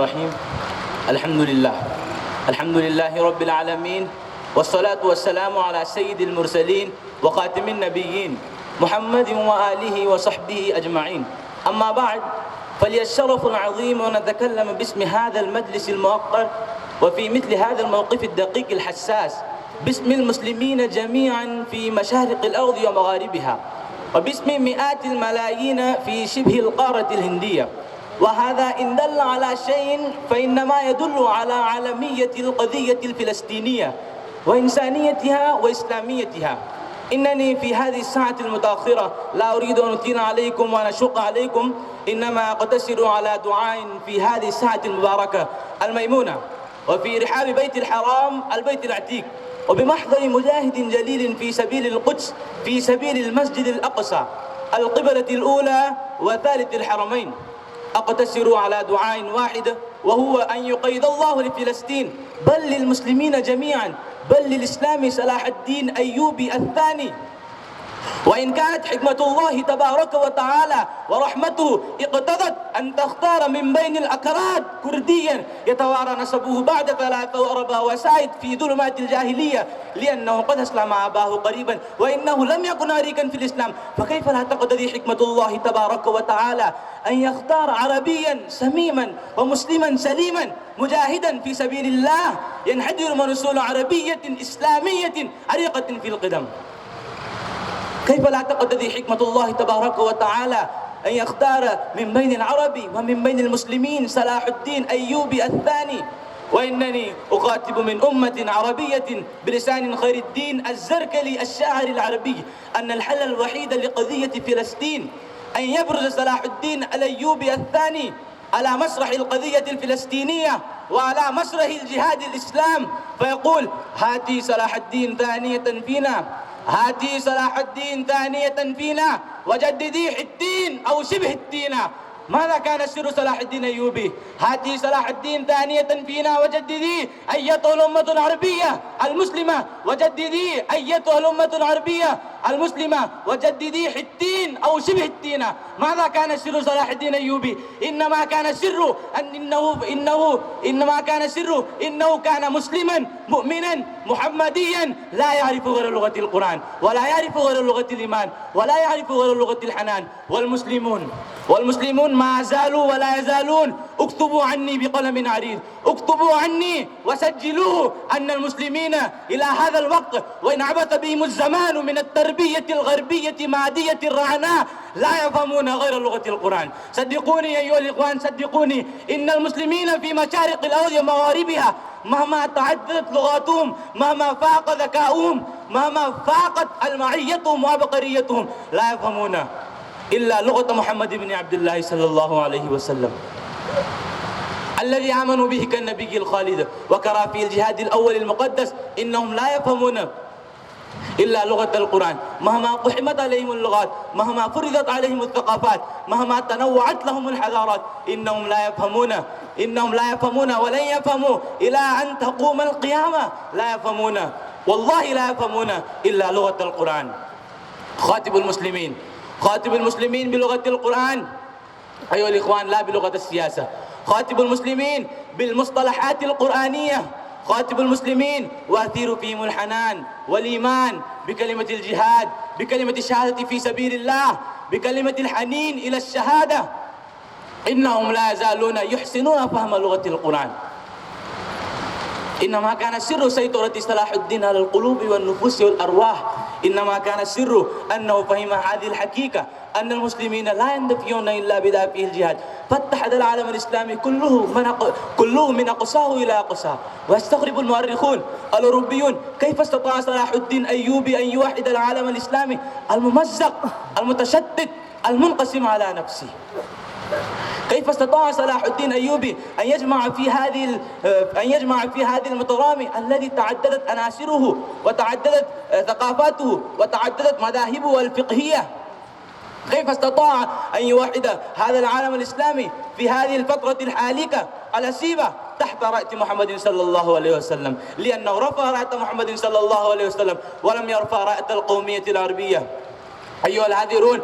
الرحيم. الحمد لله رب العالمين، والصلاة والسلام على سيد المرسلين وخاتم النبيين محمد وآله وصحبه أجمعين. أما بعد، فلي الشرف العظيم أن نتكلم باسم هذا المجلس الموقر وفي مثل هذا الموقف الدقيق الحساس، باسم المسلمين جميعا في مشارق الأرض ومغاربها، وباسم مئات الملايين في شبه القارة الهندية. وهذا إن دل على شيء فإنما يدل على عالمية القضية الفلسطينية وإنسانيتها وإسلاميتها. إنني في هذه الساعة المتأخرة لا أريد أن أطيل عليكم وأن أشق عليكم، إنما أقتصر على دعاء في هذه الساعة المباركة الميمونة وفي رحاب بيت الحرام البيت العتيق، وبمحضر مجاهد جليل في سبيل القدس، في سبيل المسجد الأقصى القبلة الأولى وثالث الحرمين. أقتصر على دعاء واحد، وهو أن يقيد الله لفلسطين، بل للمسلمين جميعا، بل للإسلام صلاح الدين أيوبي الثاني. وإن كانت حكمة الله تبارك وتعالى ورحمته اقتضت أن تختار من بين الأكراد كرديا يتوارى نسبه بعد 43 وسائد في ظلمات الجاهلية لأنه قد أسلم أباه قريبا وإنه لم يكن عريقا في الإسلام، فكيف لا تقتضي حكمة الله تبارك وتعالى أن يختار عربيا سميما ومسلما سليما مجاهدا في سبيل الله ينحدر من أصول عربية إسلامية عريقة في القدم؟ كيف لا تقتضي حكمة الله تبارك وتعالى أن يختار من بين العرب ومن بين المسلمين صلاح الدين أيوبي الثاني؟ وإنني أخاطب من أمة عربية بلسان خير الدين الزركلي الشاعر العربي أن الحل الوحيد لقضية فلسطين أن يبرز صلاح الدين الأيوبي الثاني على مسرح القضية الفلسطينية وعلى مسرح الجهاد الإسلام، فيقول: هاتي صلاح الدين ثانية فينا، هاتي صلاح الدين ثانية فينا، وجددي الدين أو شبه الدين. ماذا كان سر صلاح الدين أيوبي؟ هاتي صلاح الدين ثانية فينا وجددي أيتها الأمة العربية المسلمة، وجددي أيتها الأمة العربية المسلمة، وجددي الدين أو شبه الدين. ماذا كان سر صلاح الدين أيوبي؟ إنما كان سر إنه كان مسلما مؤمنا محمديا لا يعرف غير لغة القرآن، ولا يعرف غير لغة الإيمان، ولا يعرف غير لغة الحنان. والمسلمون ما زالوا ولا يزالون. اكتبوا عني بقلم عريض، اكتبوا عني وسجلوه أن المسلمين إلى هذا الوقت وإن عبث بهم الزمان من التربية الغربية مادية الرعناء لا يفهمون غير لغة القرآن. صدقوني أيها الإخوان، صدقوني، إن المسلمين في مشارق الأرض ومغاربها مهما تعددت لغاتهم، مهما فاق ذكاؤهم، مهما فاقت المعيتهم وعبقريتهم، لا يفهمون إلا لغة محمد بن عبد الله صلى الله عليه وسلم الذي آمنوا به كالنبي الخالد وكرى في الجهاد الأول المقدس. إنهم لا يفهمون إلا لغة القرآن، مهما قحمت عليهم اللغات، مهما فرضت عليهم الثقافات، مهما تنوعت لهم الحضارات، إنهم لا يفهمون ولن يفهموا إلى أن تقوم القيامة. لا يفهمون، والله لا يفهمون إلا لغة القرآن. خاطب المسلمين بلغة القرآن أيها الإخوان، لا بلغة السياسة. خاطب المسلمين بالمصطلحات القرآنية، خاطب المسلمين وأثير فيهم الحنان والإيمان بكلمة الجهاد، بكلمة الشهادة في سبيل الله، بكلمة الحنين إلى الشهادة. إنهم لا يزالون يحسنون فهم لغة القرآن. إنما كان سر سيطرة صلاح الدين على القلوب والنفوس والأرواح، إنما كان السر أنه فهم هذه الحقيقة أن المسلمين لا يندفعون إلا بدافع الجهاد، فاتحد العالم الإسلامي كله من أقصاه إلى أقصاه. ويستغرب المؤرخون الأوروبيون كيف استطاع صلاح الدين أيوبي أن يوحد العالم الإسلامي الممزق المتشتت المنقسم على نفسه. كيف استطاع صلاح الدين أيوبي أن يجمع في هذه المترامي الذي تعددت عناصره وتعددت ثقافاته وتعددت مذاهبه الفقهية؟ كيف استطاع أن يوحد هذا العالم الإسلامي في هذه الفترة الحالكة الأسيبة تحت راية محمد صلى الله عليه وسلم؟ لأنه رفع راية محمد صلى الله عليه وسلم ولم يرفع راية القومية العربية. أيها الحاضرون،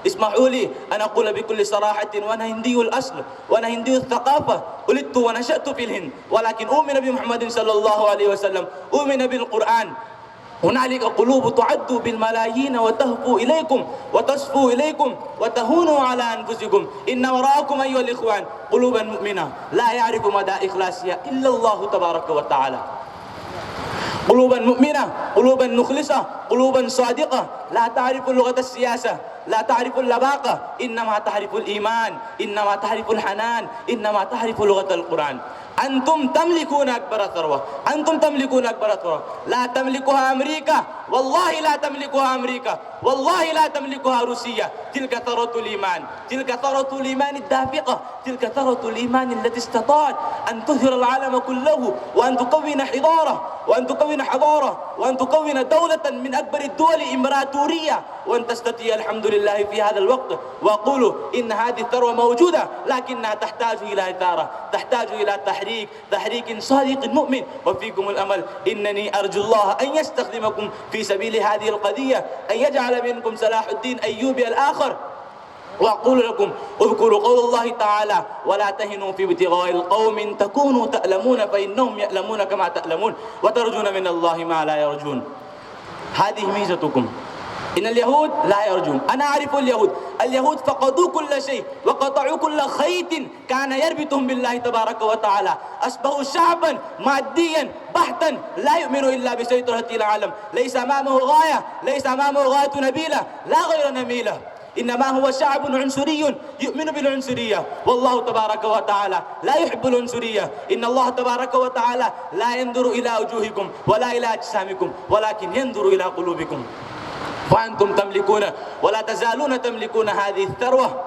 اسمحوا لي أن أقول بكل صراحة، وأنا هندي الأصل وأنا هندي الثقافة، ولدت ونشأت في الهند، ولكن أؤمن بمحمد صلى الله عليه وسلم، أؤمن بالقرآن. هنالك قلوب تعد بالملايين وتهفو إليكم وتصفو إليكم وتهونوا على أنفسكم. إن وراءكم أيها الإخوان قلوبا مؤمنة لا يعرف مدى إخلاصها إلا الله تبارك وتعالى، قلوبا مؤمنة، قلوبا مخلصة، قلوبا صادقة، لا تعرف لغة السياسة، لا تعرف اللباقة، إنما تعرف الإيمان، إنما تعرف الحنان، إنما تعرف لغة القرآن. أنتم تملكون أكبر ثروة، أنتم تملكون أكبر ثروة، لا تملكها أمريكا، والله لا تملكها أمريكا، والله لا تملكها روسيا. تلك ثروة الإيمان، تلك ثروة الإيمان الدافقة، تلك ثروة الإيمان التي استطاعت أن تظهر العالم كله، وأن تكون حضارة، وأن تكون حضارة، وأن تكون دولة من أكبر الدول إمبراطورية، وأن تستطيع الحمد لله في هذا الوقت. وأقول إن هذه الثروة موجودة، لكنها تحتاج إلى إثارة، تحتاج إلى تحريك صادق مؤمن، وفيكم الأمل. إنني أرجو الله أن يستخدمكم في سبيل هذه القضية، أن يجعل منكم صلاح الدين أيوبي الآخر. وأقول لكم اذكروا قول الله تعالى: ولا تهنوا في ابتغاء القوم تكونوا تألمون فإنهم يألمون كما تألمون وترجون من الله ما لا يرجون. هذه ميزتكم. إن اليهود لا يرجون. أنا أعرف اليهود فقدوا كل شيء وقطعوا كل خيط كان يربطهم بالله تبارك وتعالى، أصبحوا شعبا ماديا بحتا لا يؤمن إلا بسيطرة العالم، ليس أمامه غاية، ليس أمامه غاية نبيلة لا غير نبيلة، إنما هو شعب عنصري يؤمن بالعنصرية، والله تبارك وتعالى لا يحب العنصرية. إن الله تبارك وتعالى لا ينظر إلى وجوهكم ولا إلى أجسامكم، ولكن ينظر إلى قلوبكم. وأنتم تملكون ولا تزالون تملكون هذه الثروة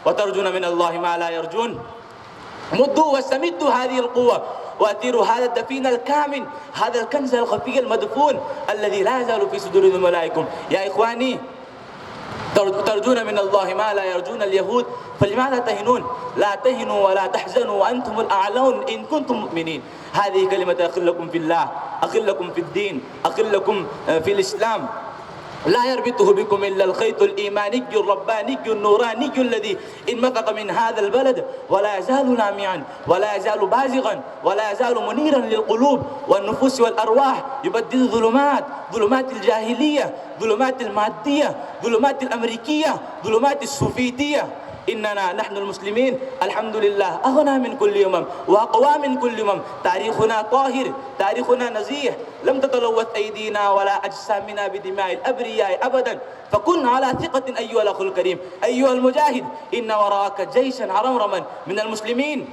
وترجون من الله ما لا يرجون. مدوا واستمدوا هذه القوة وأثيروا هذا الدفين الكامن، هذا الكنز الخفي المدفون الذي لا يزال في صدور ذملائكم. يا إخواني، ترجون من الله ما لا يرجون اليهود، فلماذا تهنون؟ لا تهنوا ولا تحزنوا وأنتم الأعلون إن كنتم مؤمنين. هذه كلمة أخلكم في الله، أخلكم في الدين، أخلكم في الإسلام. لا يربطه بكم إلا الخيط الإيماني الرباني النوراني الذي انمثق من هذا البلد، ولا يزال لامعا، ولا يزال بازغا، ولا يزال منيرا للقلوب والنفوس والأرواح، يبدد ظلمات الجاهلية، ظلمات المادية، ظلمات الأمريكية، ظلمات السوفيتية. إننا نحن المسلمين الحمد لله أغنى من كل وأقوى من كل تاريخنا طاهر، تاريخنا نزيه، لم تتلوث أيدينا ولا أجسامنا بدماء الأبرياء أبدا. فكن على ثقة أيها الأخ الكريم، أيها المجاهد، إن وراءك جيشا عرمرما من المسلمين،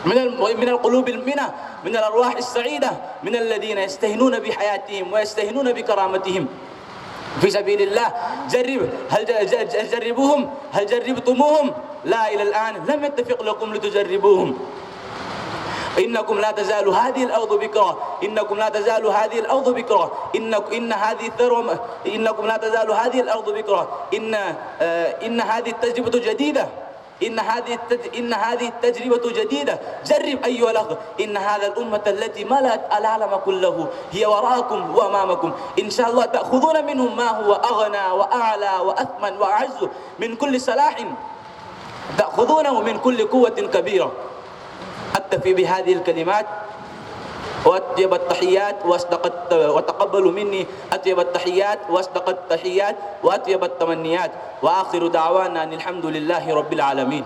من القلوب المنى، من الأرواح السعيدة، من الذين يستهنون بحياتهم ويستهنون بكرامتهم في سبيل الله. هل جربتموهم؟ لا، إلى الآن لم يتفق لكم لتجربوهم. إنكم لا تزال هذه الأرض بكرة، إنكم لا تزال هذه الأرض بكرة، إن هذه الثروة، إنكم لا تزال هذه الأرض بكرة، إن هذه التجربة جديدة، إن هذه التجربة جديدة. جرب أيها الأخ، إن هذا الأمة التي ملأت العالم كله هي وراءكم وأمامكم، إن شاء الله تأخذون منهم ما هو أغنى وأعلى وأثمن وأعز من كل صلاح، تأخذونه من كل قوة كبيرة. أكتفي بهذه الكلمات وأطيب التحيات وتقبلوا مني أطيب التحيات وأصدق التحيات وأطيب التمنيات، وآخر دعوانا أن الحمد لله رب العالمين.